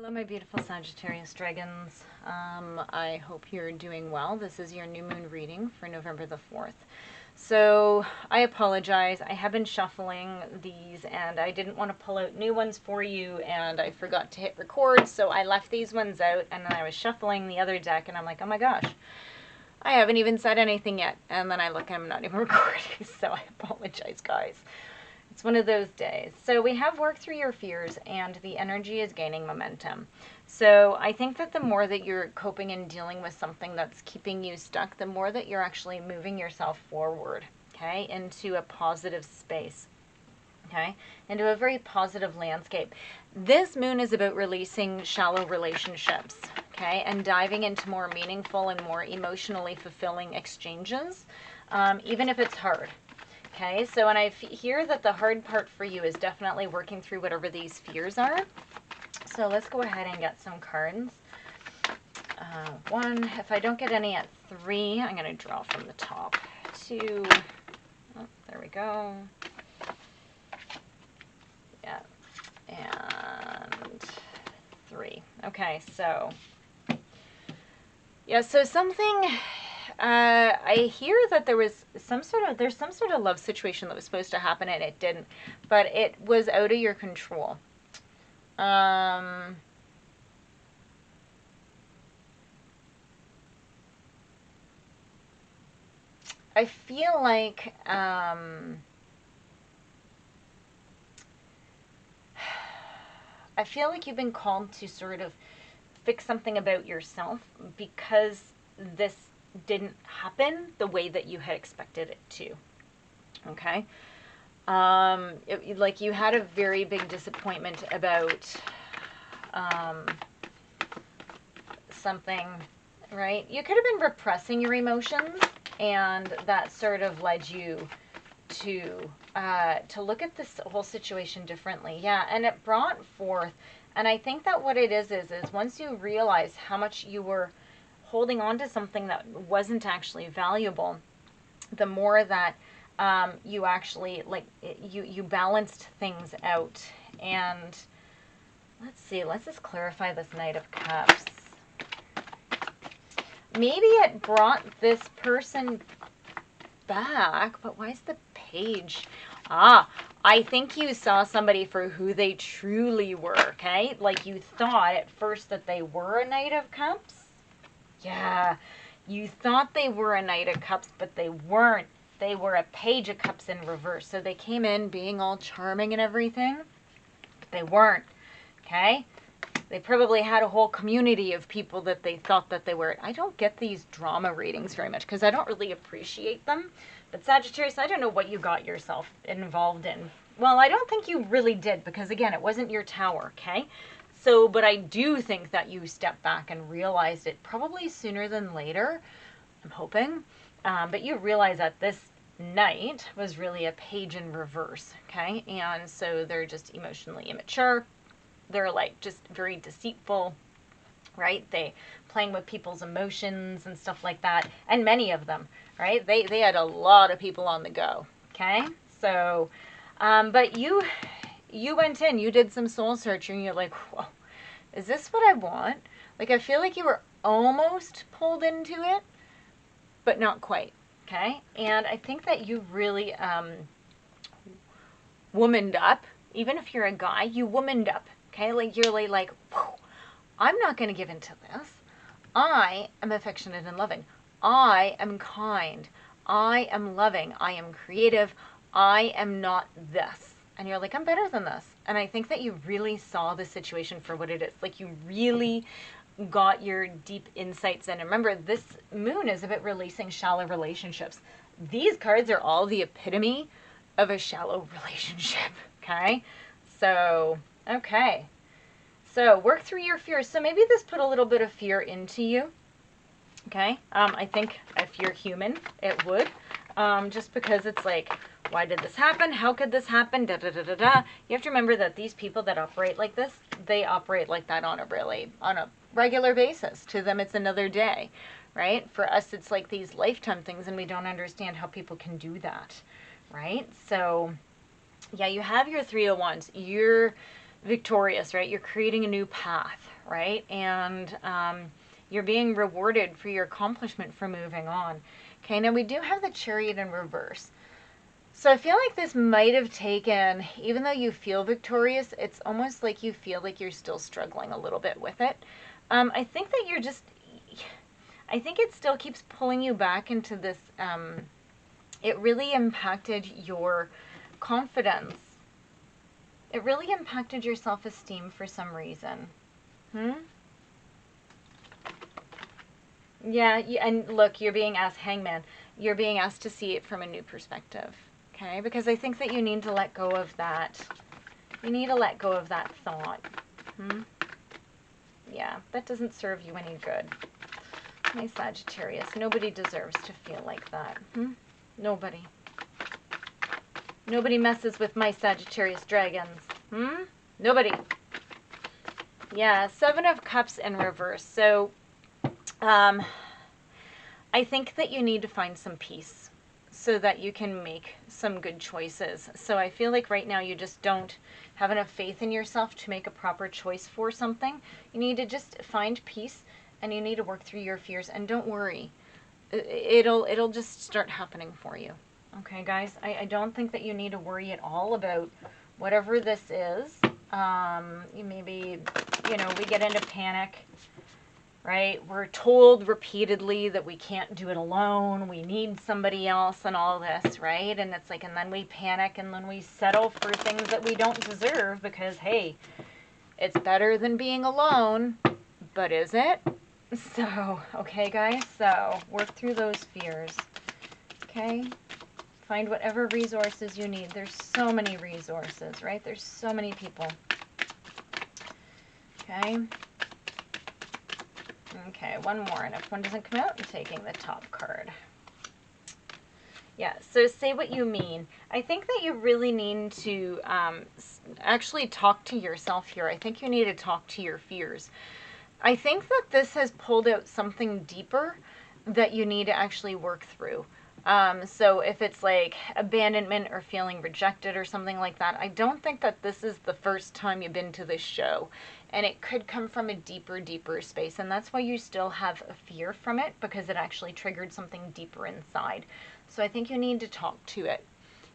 Hello, my beautiful Sagittarius dragons. I hope you're doing well. This is your new moon reading for November the 4th. So I apologize. I have been shuffling these and I didn't want to pull out new ones for you and I forgot to hit record. So I left these ones out and then I was shuffling the other deck and I'm like, oh my gosh, I haven't even said anything yet. And then I look and I'm not even recording. So I apologize, guys. It's one of those days. So we have worked through your fears and the energy is gaining momentum. So I think that the more that you're coping and dealing with something that's keeping you stuck, the more that you're actually moving yourself forward, okay, into a positive space, okay, into a very positive landscape. This moon is about releasing shallow relationships, okay, and diving into more meaningful and more emotionally fulfilling exchanges, even if it's hard. Okay, so and I hear that the hard part for you is definitely working through whatever these fears are. So let's go ahead and get some cards. One, if I don't get any at 3, I'm going to draw from the top. 2, oh, there we go. Yeah, and 3. Okay, so, yeah, so something... I hear that there's some sort of love situation that was supposed to happen and it didn't, but it was out of your control. I feel like you've been called to sort of fix something about yourself because this didn't happen the way that you had expected it to. Okay. Like you had a very big disappointment about something, right? You could have been repressing your emotions and that sort of led you to look at this whole situation differently. Yeah, and it brought forth, and I think that what it is once you realize how much you were holding on to something that wasn't actually valuable, the more that you actually, like, you balanced things out. And let's see, let's just clarify this Knight of Cups. Maybe it brought this person back, but why is the Page? I think you saw somebody for who they truly were, okay? Like you thought at first that they were a Knight of Cups. Yeah, you thought they were a Knight of Cups, but they weren't. They were a Page of Cups in reverse. So they came in being all charming and everything, but they weren't, okay? They probably had a whole community of people that they thought that they were. I don't get these drama readings very much because I don't really appreciate them. But Sagittarius, I don't know what you got yourself involved in. Well, I don't think you really did because, again, it wasn't your tower, okay? So, but I do think that you stepped back and realized it probably sooner than later, I'm hoping. But you realize that this Knight was really a Page in reverse, okay? And so they're just emotionally immature. They're like just very deceitful, right? They playing with people's emotions and stuff like that. And many of them, right? They had a lot of people on the go, okay? So, but you went in, you did some soul searching, you're like, whoa, is this what I want? Like, I feel like you were almost pulled into it, but not quite, okay? And I think that you really womaned up. Even if you're a guy, you womaned up, okay? Like, you're like, whoa, I'm not going to give into this. I am affectionate and loving. I am kind. I am loving. I am creative. I am not this. And you're like, I'm better than this. And I think that you really saw the situation for what it is. Like, you really got your deep insights in. And remember, this moon is about releasing shallow relationships. These cards are all the epitome of a shallow relationship, okay? So, okay. So, work through your fears. So maybe this put a little bit of fear into you, okay? I think if you're human, it would. Just because it's like, why did this happen? How could this happen? Da, da, da, da, da. You have to remember that these people that operate like this, they operate like that on a regular basis. To them, it's another day, right? For us, it's like these lifetime things, and we don't understand how people can do that, right? So, yeah, you have your 3 of Wands. You're victorious, right? You're creating a new path, right? And you're being rewarded for your accomplishment for moving on. Okay, now we do have the Chariot in reverse. So I feel like this might have taken, even though you feel victorious, it's almost like you feel like you're still struggling a little bit with it. I think that you're just, I think it still keeps pulling you back into this, it really impacted your confidence. It really impacted your self-esteem for some reason. Yeah, and look, you're being asked, Hangman, you're being asked to see it from a new perspective. Okay, because I think that you need to let go of that. You need to let go of that thought. Yeah, that doesn't serve you any good. My Sagittarius, nobody deserves to feel like that. Nobody. Nobody messes with my Sagittarius dragons. Nobody. Yeah, Seven of Cups in reverse. So, I think that you need to find some peace so that you can make some good choices. So I feel like right now you just don't have enough faith in yourself to make a proper choice for something. You need to just find peace, and you need to work through your fears, and don't worry. It'll just start happening for you. Okay, guys? I don't think that you need to worry at all about whatever this is. Maybe, we get into panic. Right? We're told repeatedly that we can't do it alone. We need somebody else and all this, right? And it's like, and then we panic, and then we settle for things that we don't deserve because, hey, it's better than being alone. But is it? So, okay, guys? So, work through those fears. Okay? Find whatever resources you need. There's so many resources, right? There's so many people. Okay? Okay, one more, and if one doesn't come out, I'm taking the top card. Yeah, so say what you mean. I think that you really need to actually talk to yourself here. I think you need to talk to your fears. I think that this has pulled out something deeper that you need to actually work through. So if it's like abandonment or feeling rejected or something like that, I don't think that this is the first time you've been to this show. And it could come from a deeper, deeper space. And that's why you still have a fear from it, because it actually triggered something deeper inside. So I think you need to talk to it.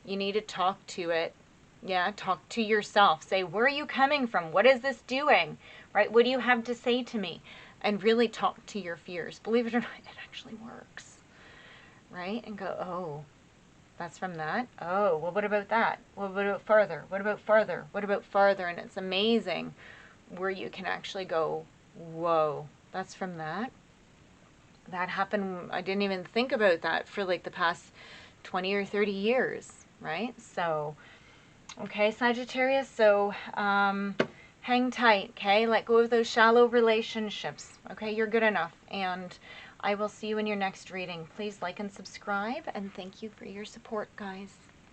You need to talk to it. Yeah, talk to yourself. Say, where are you coming from? What is this doing? Right? What do you have to say to me? And really talk to your fears. Believe it or not, it actually works. Right? And go, oh, that's from that? Oh, well, what about that? Well, what about farther? What about farther? What about farther? And it's amazing where you can actually go, whoa, that's from that? That happened, I didn't even think about that for like the past 20 or 30 years, right? So, okay, Sagittarius, so hang tight, okay? Let go of those shallow relationships, okay? You're good enough, and I will see you in your next reading. Please like and subscribe, and thank you for your support, guys.